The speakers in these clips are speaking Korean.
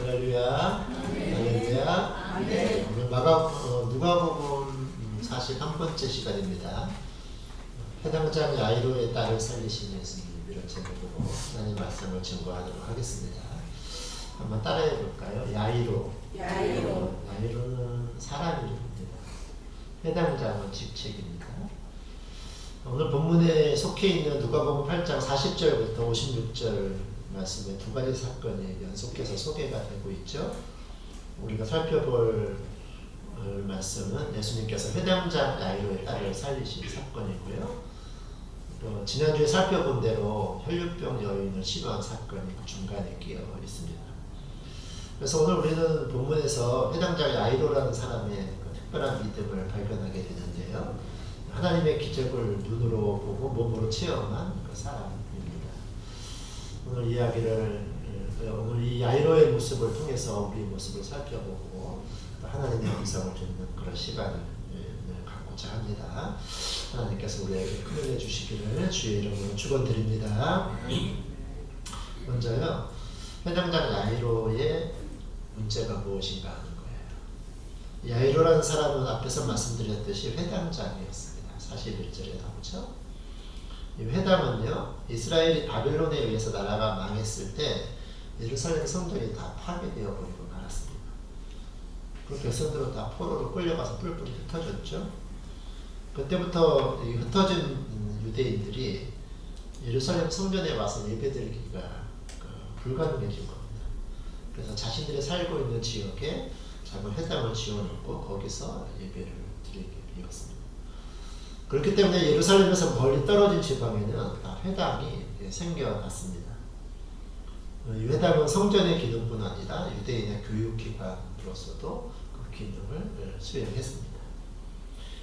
할렐루야. 할렐루야. 오늘 누가복음 41번째 시간입니다. 회당장 야이로의 딸을 살리신 예수님이라는 제목으로 하나님 말씀을 증거하도록 하겠습니다. 한번 따라해 볼까요? 야이로는 사람 이름입니다. 회당장은 직책입니다. 오늘 본문에 속해 있는 누가복음 8장 40절부터 56절 말씀에 두 가지 사건이 연속해서 소개가 되고 있죠. 우리가 살펴볼 말씀은 예수님께서 회당장 야이로의 딸을 살리신 사건이고요. 또 지난주에 살펴본 대로 혈류병 여인을 치료한 사건이 그 중간에 끼어 있습니다. 그래서 오늘 우리는 본문에서 회당장 야이로라는 사람의 그 특별한 믿음을 발견하게 되는데요. 하나님의 기적을 눈으로 보고 몸으로 체험한 그 사람입니다. 오늘 오늘 이 야이로의 모습을 통해서 우리의 모습을 살펴보고 하나님의 음성을 듣는 그런 시간을 갖고자 합니다. 하나님께서 우리에게 큰 은혜 주시기를 주의 이름으로 축원드립니다. 먼저요, 회당장 야이로의 문제가 무엇인가 하는 거예요. 야이로라는 사람은 앞에서 말씀드렸듯이 회당장이었습니다. 41절에 나오죠. 이 회당은요, 이스라엘이 바벨론에 의해서 나라가 망했을 때 예루살렘 성전이 다 파괴되어 버리고 말았습니다. 그 백성들은 다 포로로 끌려가서 뿔뿔이 흩어졌죠. 그때부터 이 흩어진 유대인들이 예루살렘 성전에 와서 예배드리기가 불가능해진 겁니다. 그래서 자신들이 살고 있는 지역에 작은 회당을 지어놓고 거기서 예배를 드리게 되었습니다. 그렇기 때문에 예루살렘에서 멀리 떨어진 지방에는 다 회당이 생겨났습니다. 이 회당은 성전의 기능뿐 아니라 유대인의 교육기관으로서도 그 기능을 수행했습니다.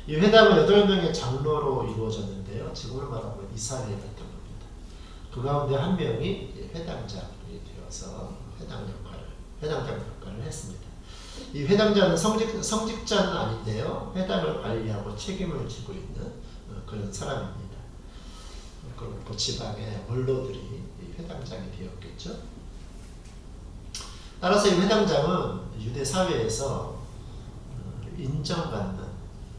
이 회당은 8명의 장로로 이루어졌는데요. 지금으로 말하면 이사회 같은 겁니다. 그 가운데 한 명이 회당장이 되어서 회당장 역할을 했습니다. 이 회당장은 성직자는 아닌데요. 회당을 관리하고 책임을 지고 있는 그런 사람입니다. 그리고 그 지방의 원로들이 이 회당장이 되었겠죠. 따라서 이 회당장은 유대 사회에서 인정받는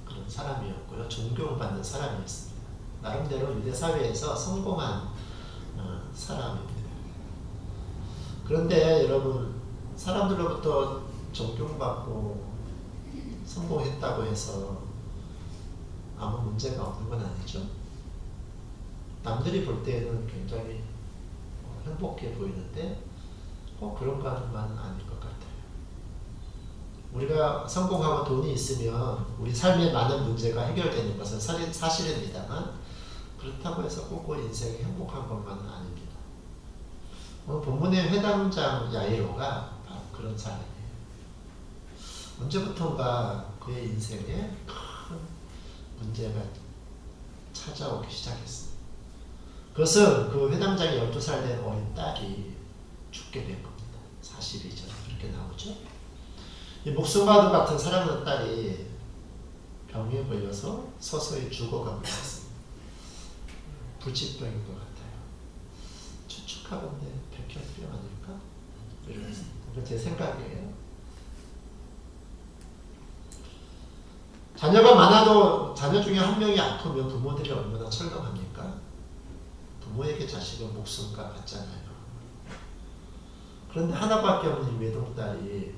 그런 사람이었고요. 존경받는 사람이었습니다. 나름대로 유대 사회에서 성공한 사람입니다. 그런데 여러분, 사람들로부터 존경받고 성공했다고 해서 아무 문제가 없는 건 아니죠. 남들이 볼 때는 굉장히 행복해 보이는데 꼭 그런 것만은 아닐 것 같아요. 우리가 성공하고 돈이 있으면 우리 삶의 많은 문제가 해결되는 것은 사실입니다만 그렇다고 해서 꼭 인생이 행복한 것만은 아닙니다. 오늘 본문의 회당장 야이로가 바로 그런 사람이에요. 언제부턴가 그의 인생에 큰 문제가 찾아오기 시작했습니다. 그것은 그 회당장이 12살 된 어린 딸이 죽게 된 겁니다. 42절 그렇게 나오죠. 이 목숨과도 같은 사랑하는 딸이 병에 걸려서 서서히 죽어가고 있었습니다. 불치병인 것 같아요. 추측하건대 백혈병 아닐까? 이런 제 생각이에요. 자녀가 많아도 자녀 중에 한 명이 아프면 부모들이 얼마나 철렁합니까? 부모에게 자식은 목숨과 같잖아요. 그런데 하나밖에 없는 외동딸이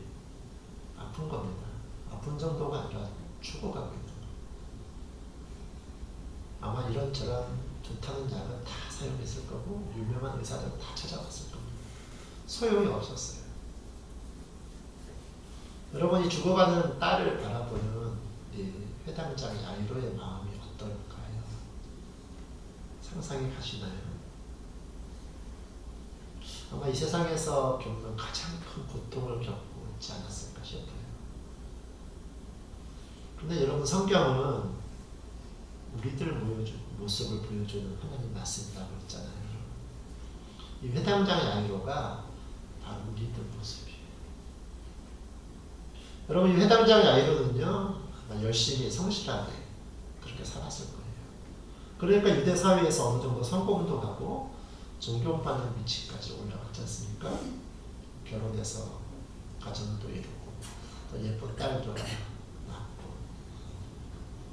아픈 겁니다. 아픈 정도가 아니라 죽어가고 있는 거예요. 아마 이런저런 좋다는 약은 다 사용했을 거고 유명한 의사들 다 찾아봤을 겁니다. 소용이 없었어요. 여러분이 죽어가는 딸을 바라보는 이 회당장 야이로의 마음이 어떨까요? 상상이 가시나요? 아마 이 세상에서 겪는 가장 큰 고통을 겪고 있지 않았을까 싶어요. 그런데 여러분, 성경은 우리들 모습을 보여주는 하나님 말씀이라고 했잖아요. 이 회당장 야이로가 바로 우리들 모습이에요. 여러분, 이 회당장 야이로는요, 열심히 성실하게 그렇게 살았을 거예요. 그러니까 유대 사회에서 어느 정도 성공도 하고 존경받는 위치까지 올라갔지 않습니까? 결혼해서 가정도 이루고 또 예쁜 딸도 낳고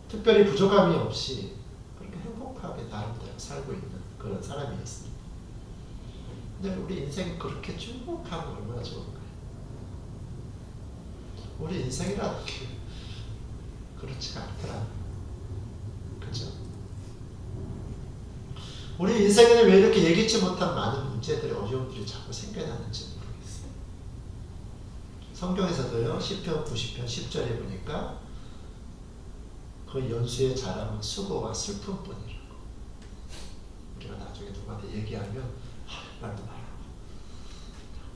특별히 부족함이 없이 그렇게 행복하게 나름대로 살고 있는 그런 사람이었습니다. 근데 우리 인생이 그렇게 충분하면 얼마나 좋은가요? 우리 인생이라는 게 그렇지가 않더라. 그죠? 우리 인생에는 왜 이렇게 예기치 못한 많은 문제들이 어려움들이 자꾸 생겨나는지 모르겠어요. 성경에서도요. 시편 90편 10절에 보니까 그 연수의 자랑은 수고와 슬픔뿐이라고. 우리가 나중에 누구한테 얘기하면 말도 말라고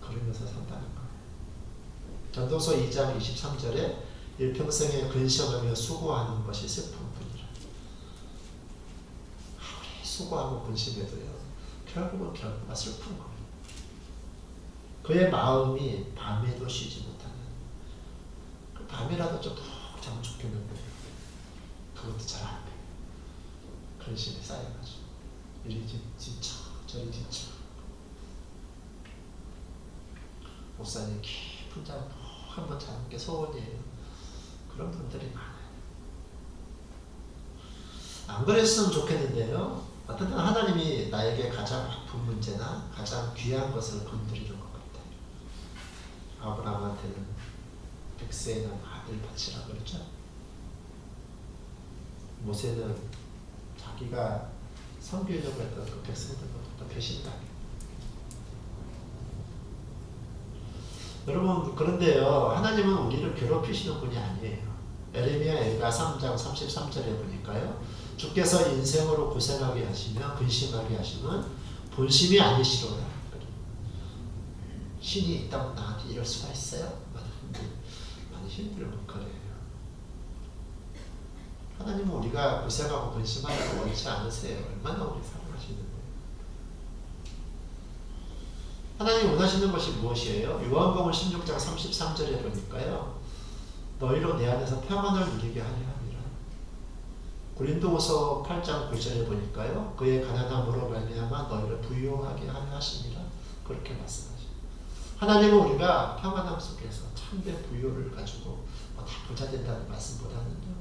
그러면서 산다는 거예요. 전도서 2장 23절에 일평생에 근심하며 수고하는 것이 슬픔뿐이라. 아무리 수고하고 근심해도요. 결국은 결과가 슬픈 거예요. 그의 마음이 밤에도 쉬지 못하는 그 밤이라도 좀 푹 자면 좋겠는데 그것도 잘 안 돼요. 근심이 쌓여가지고 이리 지쳐 저리 지쳐. 목사님 깊은 잠 한번 자는 게 소원이에요. 그런 분들이 많아요. 안 그랬으면 좋겠는데요. 어떤 때는 하나님이 나에게 가장 아픈 문제나 가장 귀한 것을 건드리는 것 같아요. 아브라함한테는 100세의 아들 바치라고 그랬죠. 모세는 자기가 섬기려고 했던 그 백성들보다 배신당해요. 여러분 그런데요. 하나님은 우리를 괴롭히시는 분이 아니에요. 에레미야 애가 3장 33절에 보니까요. 주께서 인생으로 고생하게 하시며 근심하게 하시면 본심이 아니시로다. 신이 있다고 나한테 이럴 수가 있어요? 많이 힘들면 그래요. 하나님은 우리가 고생하고 근심하는 거 원치 않으세요. 얼마나 우리 사랑하시는데. 하나님이 원하시는 것이 무엇이에요? 요한복음 16장 33절에 보니까요. 너희로 내 안에서 평안을 누리게 하려 함이라. 고린도후서 8장 9절에 보니까요. 그의 가난함으로 말미암아 너희를 부유하게 하려 하심이라. 그렇게 말씀하죠. 하나님은 우리가 평안함 속에서 참된 부유를 가지고 다 부자 된다는 말씀보다는요.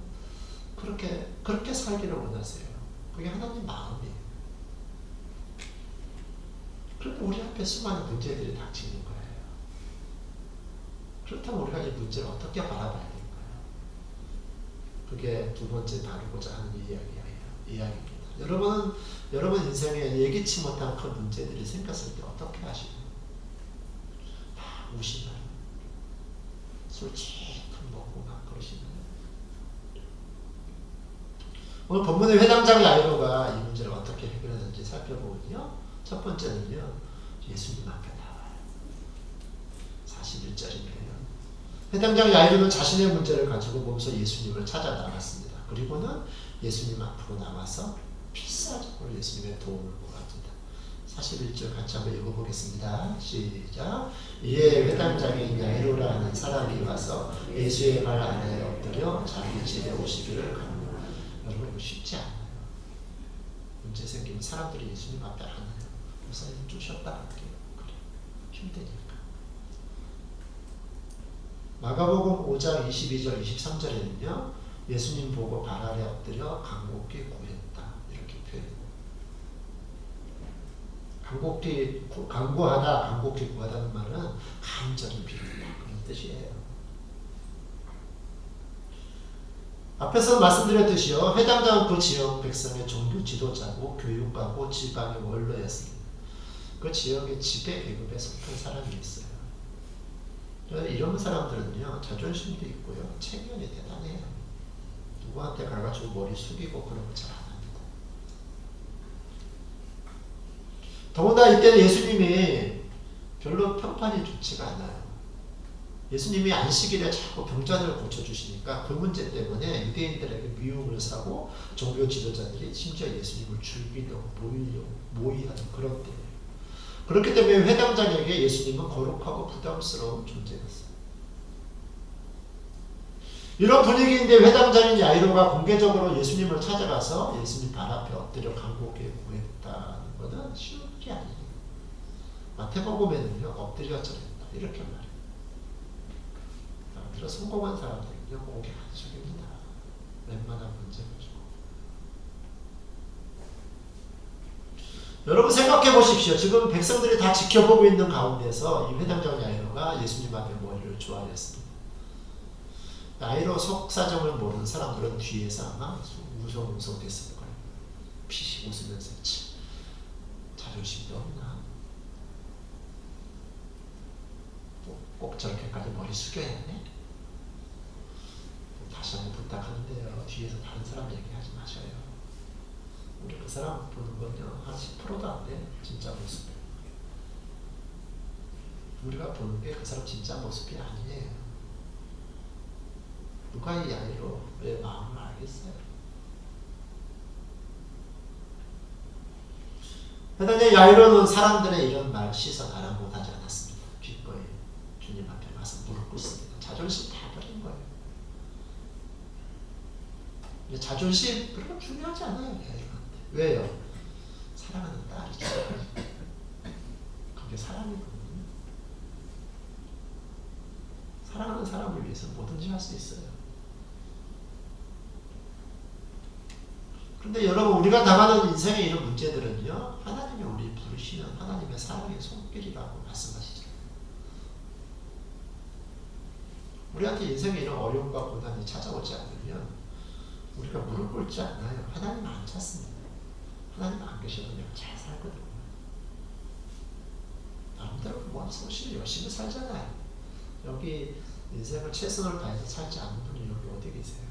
그렇게 살기를 원하세요. 그게 하나님 마음이에요. 그런데 우리 앞에 수많은 문제들이 닥치는 거예요. 그렇다면 우리가 이 문제를 어떻게 바라봐야 될까요? 그게 두 번째 다루고자 하는 이야기입니다. 여러분 인생에 예기치 못한 큰 문제들이 생겼을 때 어떻게 하시나요? 다 우시나요? 술 찌끔 먹고 막 그러시나요? 오늘 본문의 회당장 야이로가 이 문제를 어떻게 해결하는지 살펴보면요. 첫 번째는요. 예수님 앞에 나와요. 41절인데요. 회당장 야이로는 자신의 문제를 가지고 몸소 예수님을 찾아 나갔습니다. 그리고는 예수님 앞으로 나와서 필사적으로 예수님의 도움을 구합니다. 41절 같이 한번 읽어보겠습니다. 시작. 이에 회당장인 야이로라는 사람이 와서 예수의 발 아래에 엎드려 자기 집에 오시기를 갑니다. 여러분 이거 쉽지 않아요. 문제 생기면 사람들이 예수님 앞에 안 와요. 목사님 좀 쉬었다 갈게요. 그래. 힘드니까. 마가복음 5장 22절 23절에는요. 예수님 보고 발 아래 엎드려 간곡히 구했다. 이렇게 표현해요. 간구하다, 간곡히 구하다는 말은 간절히 비린다. 그런 뜻이에요. 앞에서 말씀드렸듯이요. 회당장은 그 지역 백성의 종교 지도자고 교육가고 지방의 원로였습니다. 그 지역의 지배 계급에 속한 사람이었어요. 이런 사람들은요. 자존심도 있고요. 체면이 대단해요. 누구한테 가가지고 머리 숙이고 그런 거 잘 안 합니다. 더군다나 이때는 예수님이 별로 평판이 좋지가 않아요. 예수님이 안식일에 자꾸 병자들을 고쳐주시니까 그 문제 때문에 유대인들에게 미움을 사고 종교 지도자들이 심지어 예수님을 죽이려고 모의하는 그런 때예요. 그렇기 때문에 회당장에게 예수님은 거룩하고 부담스러운 존재였어요. 이런 분위기인데 회당장인 야이로가 공개적으로 예수님을 찾아가서 예수님 발 앞에 엎드려 간곡히 구했다는 것은 쉬운 일이 아니에요. 마태복음에는요. 엎드려 절했다 이렇게 말해요. 그런 성공한 사람들은요 고개 안 숙입니다. 웬만한 문제 가지고. 여러분 생각해 보십시오. 지금 백성들이 다 지켜보고 있는 가운데서 이 회당장 야이로가 예수님 앞에 머리를 조아렸습니다. 야이로 속사정을 모르는 사람들은 뒤에서 아마 우성우성 됐을 거예요. 피식 웃으면서 자존심도 없나? 꼭 저렇게까지 머리 숙여야 해? 다시 한번 부탁하는데요. 뒤에서 다른 사람 얘기하지 마셔요. 우리 그 사람 보는 건요 한 10%도 안 돼. 진짜 모습. 우리가 보는 게 그 사람 진짜 모습이 아니에요. 누가 이 야이로의 마음을 알겠어요? 그런데 야이로는 사람들의 이런 말 시선 아랑곳하지 않았습니다. 기꺼이 주님 앞에 가서 무릎 꿇습니다. 자존심 다 버린 거예요. 자존심 그런 거 중요하지 않아요. 야이로한테. 왜요? 사랑하는 딸이죠. 그게 사랑이거든요. 사랑하는 사람을 위해서 뭐든지 할 수 있어요. 그런데 여러분 우리가 당하는 인생의 이런 문제들은요 하나님이 우리 부르시는 하나님의 사랑의 손길이라고 말씀하시죠. 우리한테 인생의 이런 어려움과 고난이 찾아오지 않으면 우리가 무릎 꿇지 않아요. 하나님 안 찾습니다. 하나님 안 계셔도 내가 잘 살거든요. 나름대로 뭐 성실히 열심히 살잖아요. 여기 인생을 최선을 다해서 살지 않는 분이 여기 어디 계세요?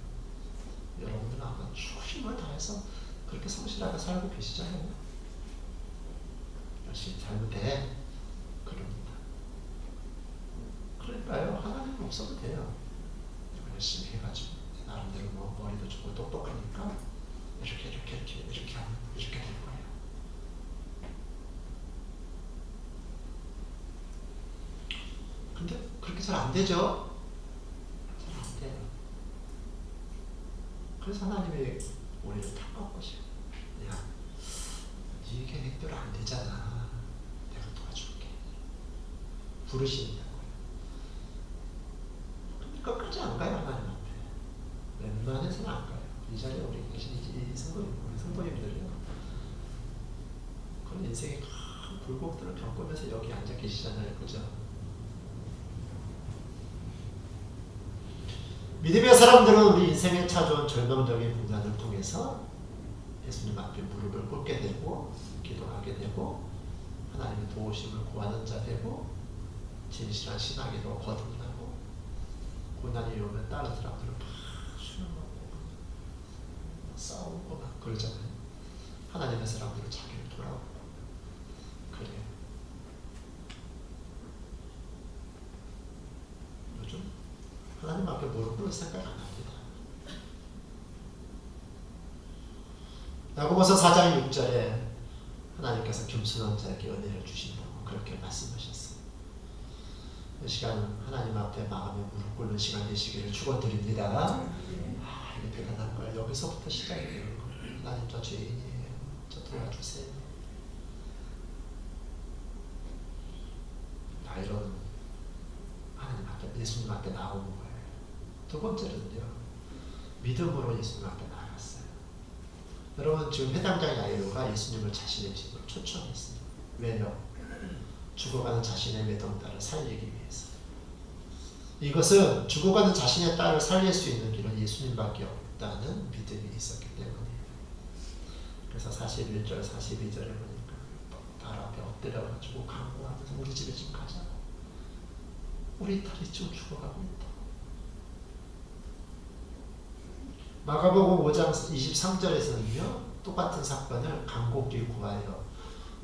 여러분들은 아마 힘을 다해서 그렇게 성실하게 살고 계시잖아요. 열심히 살면 돼. 그럽니다. 그러니까요. 하나님 없어도 돼요. 열심히 해가지고 나름대로 뭐 머리도 좋고 똑똑하니까 이렇게 하면 이렇게 될 거예요. 근데 그렇게 잘 안 되죠? 잘 안 돼요. 그래서 하나님이 우리를 탁꺾으셔. 야, 네 계획대로 안 되잖아. 내가 도와줄게. 부르신다고요. 근데 끝까지 안 가요, 하나님 앞에. 웬만해서는 안 가요. 이 자리에 우리 계신 우리 성도님들이요. 그런 인생의 큰 굴곡들을 겪으면서 여기 앉아 계시잖아요. 그죠? 믿음의 사람들은 우리 인생에 찾아온 절망적인 고난을 통해서 예수님 앞에 무릎을 꿇게 되고 기도하게 되고 하나님의 도우심을 구하는 자 되고 진실한 신앙으로 거듭나고 고난이 오면 다른 사람들을 막 수용하고 싸우고 막 그러잖아요. 하나님의 사람들은 자기를 돌아오고 그래요. 요즘 하나님 앞에 무릎 꿇을 생각 안 합니다. 야고보서 4장 6절에 하나님께서 겸손한 자에게 은혜를 주신다고 그렇게 말씀하셨어요. 이 시간 하나님 앞에 마음에 무릎 꿇는 시간 되시기를 축원드립니다. 이게 대단한 거예요. 여기서부터 시작이 되는 거예요. 하나님 저 죄인이에요. 저 도와주세요. 이런 하나님 앞에 예수님 앞에 나오는 거예요. 두 번째는요. 믿음으로 예수님 앞에 나갔어요. 여러분 지금 회당장 야이로가 예수님을 자신의 집으로 초청했습니다. 왜요? 죽어가는 자신의 외동딸을 살리기 위해서. 이것은 죽어가는 자신의 딸을 살릴 수 있는 길은 예수님밖에 없다는 믿음이 있었기 때문이에요. 그래서 41절, 42절에 보니까 딸 앞에 엎드려가지고 간구하면서 우리 집에 좀 가자고. 우리 딸이 지금 죽어가고 있다. 마가복음 5장 23절에서는요. 똑같은 사건을 간곡히 구하여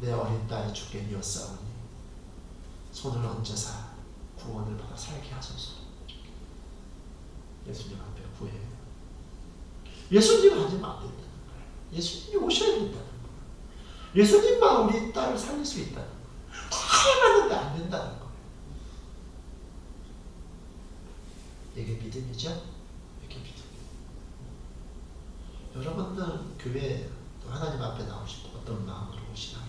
내 어린 딸이 죽겠니었사오니 손을 얹어서 구원을 받아 살게 하소서. 예수님 앞에 구해요. 예수님 아니면 안 된다는 거예요. 예수님이 오셔야 된다는 거예요. 예수님만 우리 딸을 살릴 수 있다는 거예요. 다 해봤는데 안 된다는 거예요. 이게 믿음이죠? 이게 믿음이에요. 여러분들은 교회에 또 하나님 앞에 나오시고 어떤 마음으로 오시나요?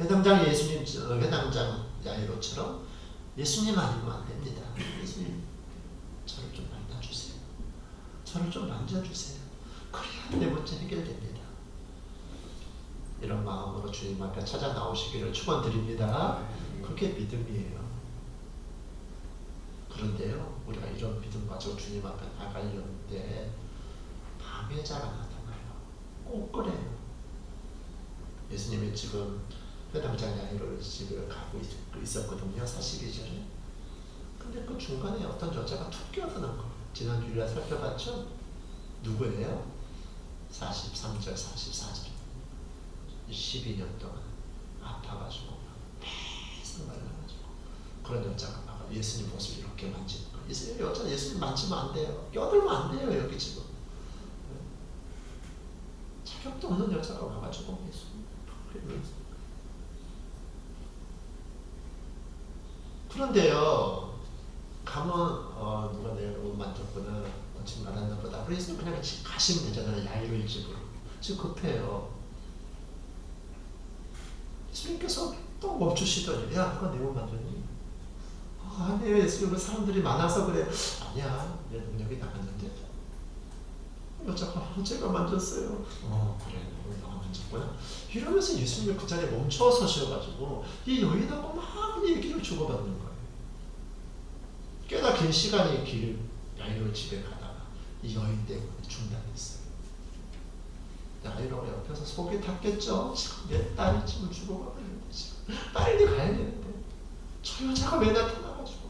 회당장 예수님, 회당장 야이로처럼 예수님 아니면 안 됩니다. 예수님 저를 좀 만나주세요. 저를 좀 만져주세요. 그래야 내 문제 해결됩니다. 이런 마음으로 주님 앞에 찾아 나오시기를 축원드립니다. 그게 믿음이에요. 그런데요, 우리가 이런 믿음 가지고 주님 앞에 나가려는데 방해자가 나타나요. 꼭 그래요. 예수님이 지금 회당장 야이로 집을 가고 있었거든요. 42절에. 근데 그 중간에 어떤 여자가 툭 끼어드는 거예요. 지난주 우리가 살펴봤죠? 누구예요? 43절, 44절. 12년 동안 아파가지고 계속 말라가지고 그런 여자가 막 예수님 모습을 이렇게 만지는 거예요. 여자 예수님 만지면 안 돼요. 껴들면 안 돼요. 여기 지금 자격도 없는 여자가 와가지고 예수님 그런데요, 가면 누가 내 옷 만졌구나, 지금 말았나 보다. 그래서 그냥 가시면 되잖아요. 야이로의 집으로. 지금 급해요. 예수님께서 또 멈추시더니, 야, 누가 내 옷 만졌니? 아니에요, 예수님. 사람들이 많아서 그래. 아니야, 내 능력이 나갔는데. 여자가 제가 만졌어요. 그래, 너가 만졌구나. 이러면서 예수님이 그 자리에 멈춰 서셔가지고 이 여인하고 막 얘기를 주고받는 거예요. 꽤나 긴 시간이 야이로 집에 가다가 이 여인 때문에 중단했어요. 야이로가 옆에서 속이 탔겠죠. 지금 내 딸이 지금 죽어가고 있는데 지금 빨리 가야 되는데 저 여자가 왜 나타나가지고.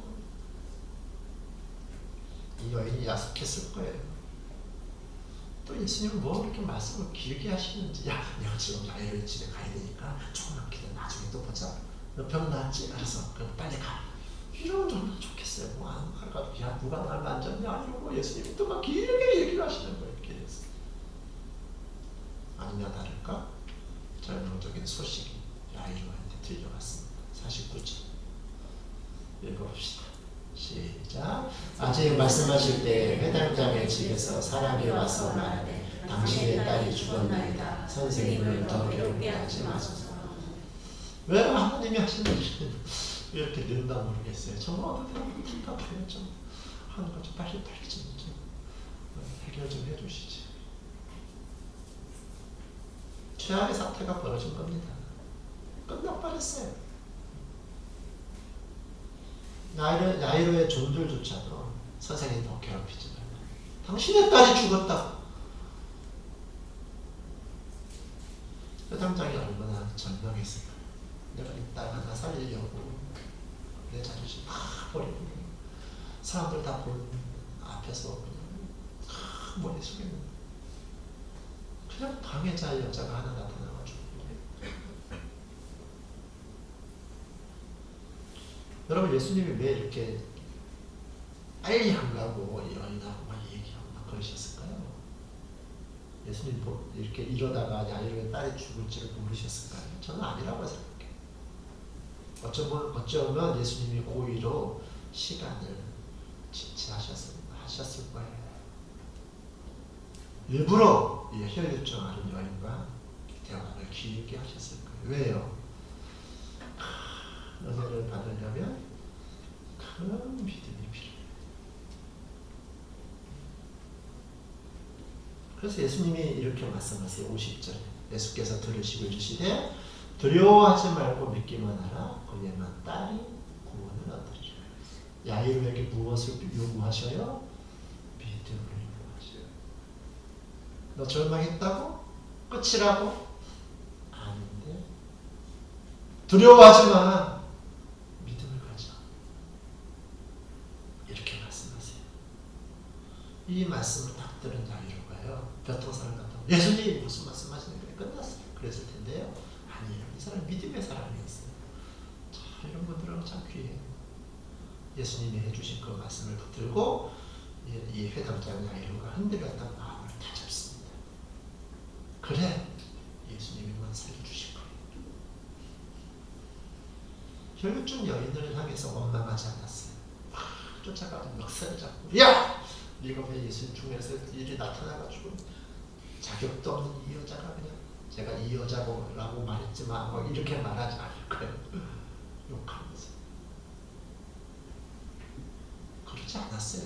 이 여인이 야속했을 거예요. 또 예수님은 뭐 그렇게 말씀을 길게 하시는지, 야, 내가 지금 야이로의 집에 가야 되니까 조금만 기다려. 나중에 또 보자. 너 병 낫지? 알았어. 그럼 빨리 가. 이러면 얼마나 좋겠어요. 뭐 안 가도, 야, 누가 날 만졌냐? 이러고 예수님이 또 막 길게 얘기를 하시는 거예요. 길에서. 아니나 다를까? 절망적인 소식이 야이로한테 들려왔습니다. 49절 읽어봅시다. 시작. 아직 말씀하실 때 회당장의 집에서 사람이 와서 말하되 당신의 딸이 죽었나이다. 선생님을 더 괴롭게 하지 마소서. 왜 하나님이 하시는 일은 왜 이렇게 늦나 모르겠어요. 정말 어떤 사람은 답답해요. 좀 하는 거 좀 빨리 좀 해결 좀 해주시지. 최악의 사태가 벌어진 겁니다. 끝나버렸어요. 야이로의 종들조차도 선생님 더 괴롭히지 말라. 당신의 딸이 죽었다. 회당장이 얼마나 절망했을까. 내가 이 딸 하나 살리려고 내 자존심 팍 버리고 사람들 다 본 앞에서 그냥 머리 숙이는 그냥 방해자의 여자가 하나 나타나가지고. 여러분, 예수님이 왜 이렇게 빨리 안 가고 여인하고 막 얘기하고 막 그러셨을까요? 예수님 이렇게 이러다가 야이로의 딸이 죽을지를 모르셨을까요? 저는 아니라고 생각해요. 어쩌면 예수님이 고의로 시간을 지체하셨을 거예요. 일부러 혈류증 앓은 여인과 대화를 길게 하셨을 거예요. 왜요? 은혜를 받으려면 큰 믿음이 필요해요. 그래서 예수님이 이렇게 말씀하세요. 50절에 예수께서 들으시고 이르시되 두려워하지 말고 믿기만 하라. 그리하면 딸이 구원을 얻으리라. 야이로에게 무엇을 요구하셔요? 믿음을 요구하셔요. 너 절망했다고? 끝이라고? 아닌데. 두려워하지 마. 믿음을 가져. 이렇게 말씀하세요. 이 말씀을 딱 들은 야이로가요, 교통사를 갔다고 예수님 무슨 말씀하시는 거예요? 끝났어요. 그랬을 텐데요. 아니에요. 이 사람 믿음의 사람이었어요. 자, 이런 분들은 참 귀해요. 예수님이 해주신 그 말씀을 붙들고 이 회당장 야이로가 흔들렸던 마음을 다잡습니다. 그래, 예수님이만 살려주실 거예요. 혈류증 여인을 향해서 원망하지 않았어요. 막 쫓아가서 멱살을 잡고, 야! 네가 왜 예수님 중에서 일이 나타나가지고 자격도 없는 이 여자가 그냥, 제가 이 여자라고 말했지만 뭐 이렇게 말하지 않을 거예요. 욕하면서. 하지 않았어요.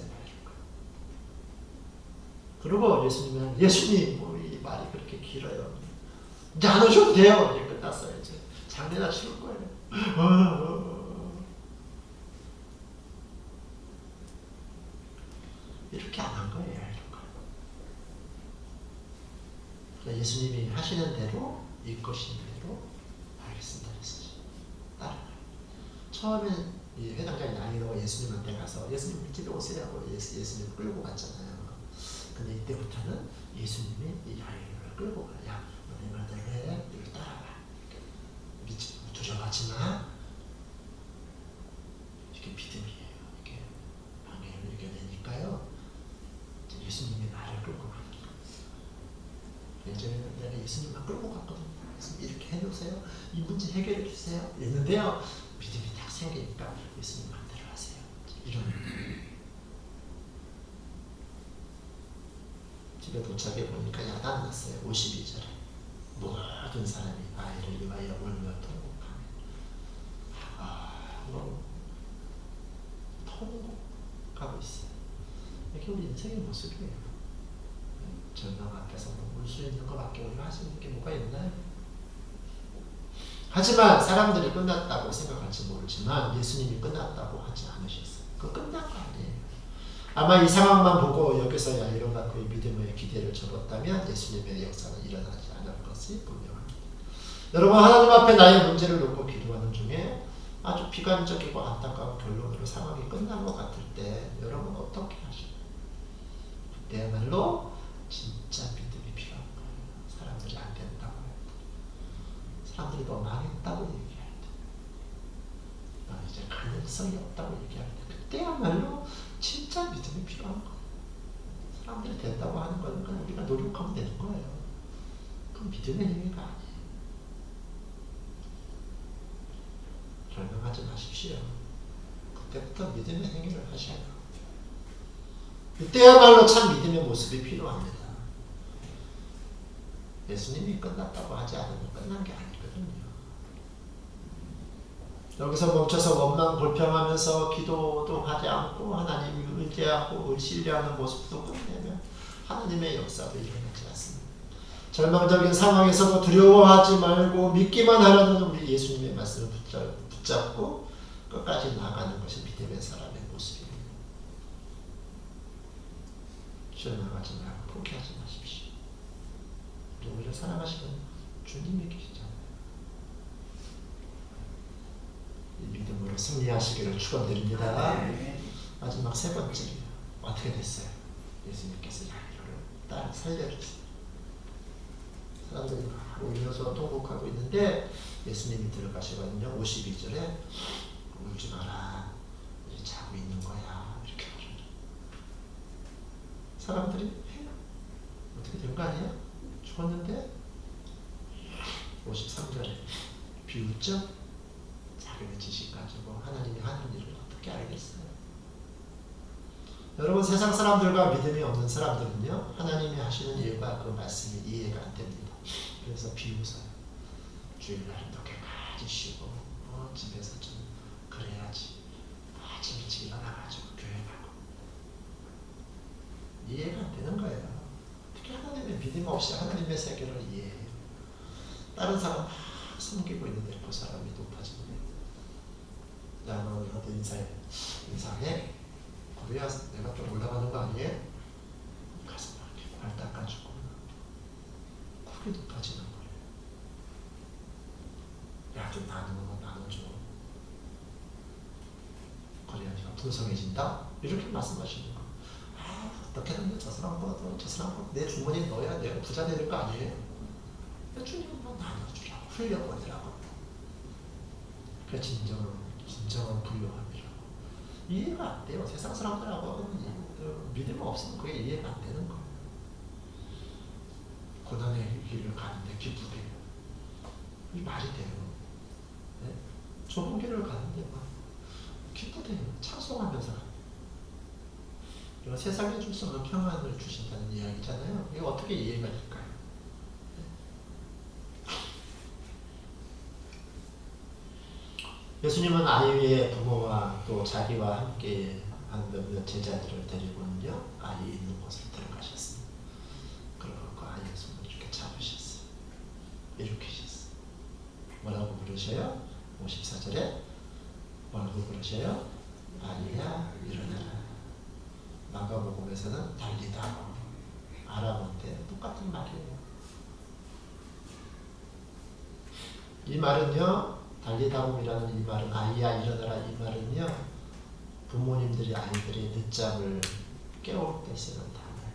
그리고 예수님 뭐 이 말이 그렇게 길어요. 이제 안 오셔도 돼요. 이제 끝났어요. 이제 장례나 치를 거예요. 이렇게 안 한 거예요. 예수님이 하시는 대로 이끄시는 대로 알겠습니다. 따라가요. 처음엔 이 회당장이 아니라고 예수님한테 가서 예수님 우리 집에 오세요 하고 예수님을 끌고 갔잖아요. 근데 이때부터는 예수님이 이 야이로를 끌고 가요. 야, 너 내 말대로 해. 이걸 따라가. 두려워하지 마. 이게 믿음이에요. 이게 방해를 이겨내니까요. 예수님이 나를 끌고 가는 거예요. 예전에는 내가 예수님만 끌고 갔거든요. 예수님 이렇게 해놓으세요. 이 문제 해결해 주세요. 이랬는데요. 믿음이 딱 생기니까 예수님 마음대로 하세요. 이런 집에 도착해 보니까 야단 났어요. 52절에 모든 사람이 아이를 위하여 울며 통곡하며 통곡하고 있어요. 이게 우리 인생의 모습이에요. 절망 앞에서 울 수 있는 것밖에 우리가 할 수 있는 게 뭐가 있나요? 하지만 사람들이 끝났다고 생각할지 모르지만 예수님이 끝났다고 하지 않으셨어요. 그 끝난 거 아니에요. 아마 이 상황만 보고 여기서 야이로가 그의 믿음의 기대를 접었다면 예수님의 역사는 일어나지 않을 것이 분명합니다. 여러분, 하나님 앞에 나의 문제를 놓고 기도하는 중에 아주 비관적이고 안타까운 결론으로 상황이 끝난 것 같을 때 여러분 어떻게 하시나요? 그때야말로 진짜 믿음이 필요한 거예요. 사람들이 안 된다고 할 때, 사람들이 너 망했다고 얘기할 때, 너 이제 가능성이 없다고 얘기할 때, 그때야말로 진짜 믿음이 필요한 거예요. 사람들이 된다고 하는 건 그냥 우리가 노력하면 되는 거예요. 그건 믿음의 행위가 아니에요. 절망하지 마십시오. 그때부터 믿음의 행위를 하셔야 돼요. 이때야말로 참 믿음의 모습이 필요합니다. 예수님이 끝났다고 하지 않으면 끝난 게 아니거든요. 여기서 멈춰서 원망 불평하면서 기도도 하지 않고 하나님을 의지하고 신뢰하는 모습도 끝내면 하나님의 역사도 일어나지 않습니다. 절망적인 상황에서도 두려워하지 말고 믿기만 하라는 우리 예수님의 말씀을 붙잡고 끝까지 나아가는 것이 믿음의 사람의 모습입니다. 절망하지 말고 포기하지 마십시오. 우리를 사랑하시는 주님이 계시잖아요. 이 믿음으로 승리하시기를 축원드립니다. 마지막 세 번째요. 어떻게 됐어요? 예수님께서 야이로를 딸 살려주세요. 사람들이 막 울면서 통곡하고 있는데 예수님이 들어가시거든요. 52절에 울지 마라. 이제 자고 있는 거야. 이렇게 말합니다. 사람들이 해요. 어떻게 된 거 아니야? 죽었는데 53절에 비웃죠? 자기의 지식 가지고 하나님이 하는 일을 어떻게 알겠어요? 여러분, 세상 사람들과 믿음이 없는 사람들은요, 하나님이 하시는 일과 그 말씀이 이해가 안 됩니다. 그래서 비웃어요. 주일날 늦게까지 쉬고 집에서 좀 그래야지 아침 일찍 일어나가지고 교회 가고 이해가 안 되는 거예요. 어떻게 하나님의 믿음 없이 하나님의 세계를 이해해요? 다른 사람 막 섬기고 있는데 그 사람이 높아지는 거예요. 야, 너 나한테 인사해? 그래야 내가 좀 올라가는 거 아니에요? 가서 막 이렇게 발 닦아주고 그게 높아지는 거예요. 야, 좀 나눠줘. 그래야 네가 풍성해진다? 이렇게 말씀하시는 거예요. 아, 어떻게든 저 사람 내 주머니에 넣어야 내가 부자 되는 거 아니에요? 주님은 뭐 나눠주라고, 흘려보내라고. 그게 진정한 부유함이라고. 이해가 안 돼요. 세상 사람들하고는 믿음 없으면 그게 이해가 안 되는 거예요. 고난의 길을 가는데 기쁘대요. 이 말이 돼요. 네? 좁은 길을 가는데 막 기쁘대요. 찬송하면서 갑니다. 세상에 줄 수 없는 평안을 주신다는 이야기잖아요. 이거 어떻게 이해가 될까요? 예수님은 아이의 부모와 또 자기와 함께 한 몇몇 제자들을 데리고는요 아이 있는 곳을 들어가셨습니다. 그리고 그 아이의 손을 이렇게 잡으셨어요. 일으키셨어요. 뭐라고 부르셔요? 54절에 뭐라고 부르셔요? 아이야 일어나라. 마가복음에서는 달리다. 아람어인데 똑같은 말이에요. 이 말은요, 달리다봄이라는 이 말은 아이야 일어나라 이 말은요, 부모님들이 아이들의 늦잠을 깨울 때 쓰는 단어예요.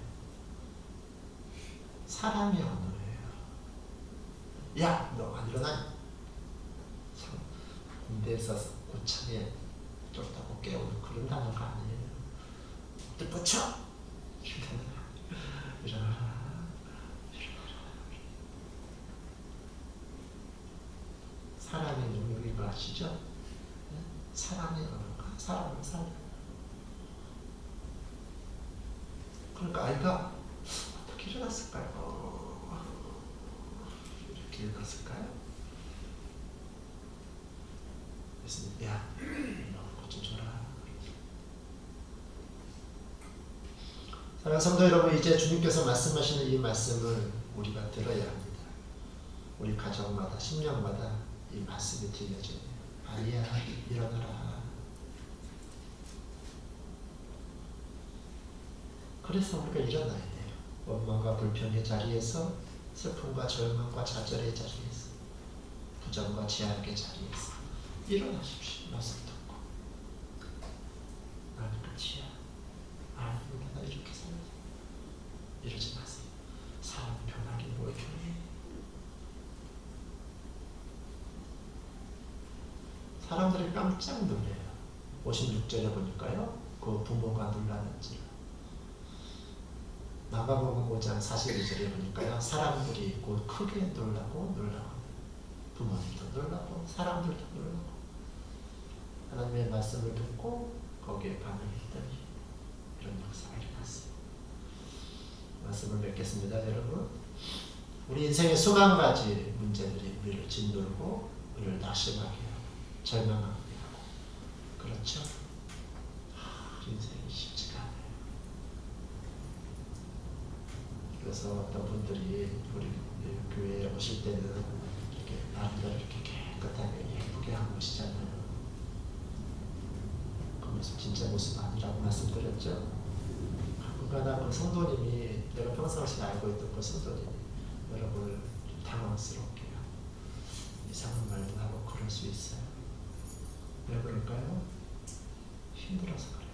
사람의 언어예요. 야, 너 안 일어나? 군대에서 고창에 쫓다고 깨우는 그런 단어가 아니에요. 또 뻗쳐! 일어나라. 사람의 능력인 걸 아시죠? 사람의 언어가 사람을 살려. 그러니까 아이가 어떻게 일어났을까요? 이렇게 일어났을까요? 그래서 야, 너 것 좀 줘라. 사랑하는 성도 여러분, 이제 주님께서 말씀하시는 이 말씀을 우리가 들어야 합니다. 우리 가정마다, 심령마다 이 말씀이 들려져요. 아이야, 일어나라. 그래서 우리가 일어나야 돼요. 원망과 불평의 자리에서, 슬픔과 절망과 좌절의 자리에서, 부정과 제약의 자리에서 일어나십시오. 말씀 듣고. 나는 끝이야. 아니면 나 이렇게 살아야 돼. 이러지 마세요. 사람 변하긴 뭘 변해. 사람들이 깜짝 놀래요. 56절에 보니까요. 그 부모가 놀라는지. 마가복음 5장 42절에 보니까요. 사람들이 곧 크게 놀라고 부모님도 놀라고 사람들도 놀라고 하나님의 말씀을 듣고 거기에 반응했더니 이런 역사가 일어났어요. 말씀을 맺겠습니다. 여러분, 우리 인생의 수만 가지 문제들이 우리를 짓누르고 우리를 낙심하게 하고 절망하게 하고 그렇죠? 인생이 쉽지가 않아요. 그래서 어떤 분들이 우리 교회에 오실 때는 이렇게 나름대로 이렇게 깨끗하게 예쁘게 한 것이잖아요. 그 모습 진짜 모습 아니라고 말씀드렸죠. 가끔가다 그 성도님이 내가 평상시에 알고 있던 그 성도님이 여러분을 좀 당황스럽게 하고 이상한 말도 하고 그럴 수 있어요. 왜 그럴까요? 힘들어서 그래요.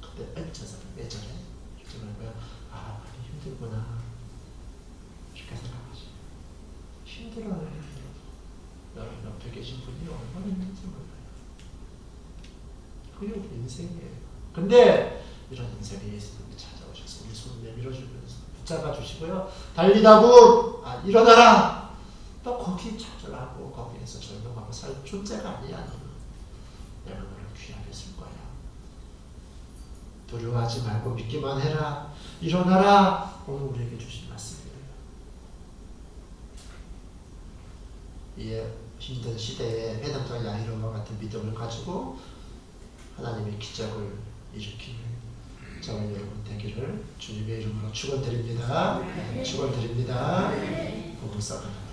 그때 얹혀서 왜 저래? 이렇게 말고요. 아, 많이 힘들구나. 이렇게 생각하죠. 힘들어요. 여러분 옆에 계신 분이 얼마나 힘든지 몰라요. 그게 우리 인생이에요. 근데 이런 인생에 예수님이 찾아오셔서 우리 손 내밀어 주면서 붙잡아 주시고요. 달리다고 일어나라. 또 거기 좌절하고 거기에서 절망하고 살 존재가 아니야. 너는. 내가 너를 귀하게 쓸 거야. 두려워하지 말고 믿기만 해라. 일어나라. 오늘 우리에게 주신 말씀이에요. 이 힘든 시대에 회당장 야이로와 같은 믿음을 가지고 하나님의 기적을 일으키는 저와 여러분 되기를 주님의 이름으로 축원드립니다. 축원드립니다. 복음 썩은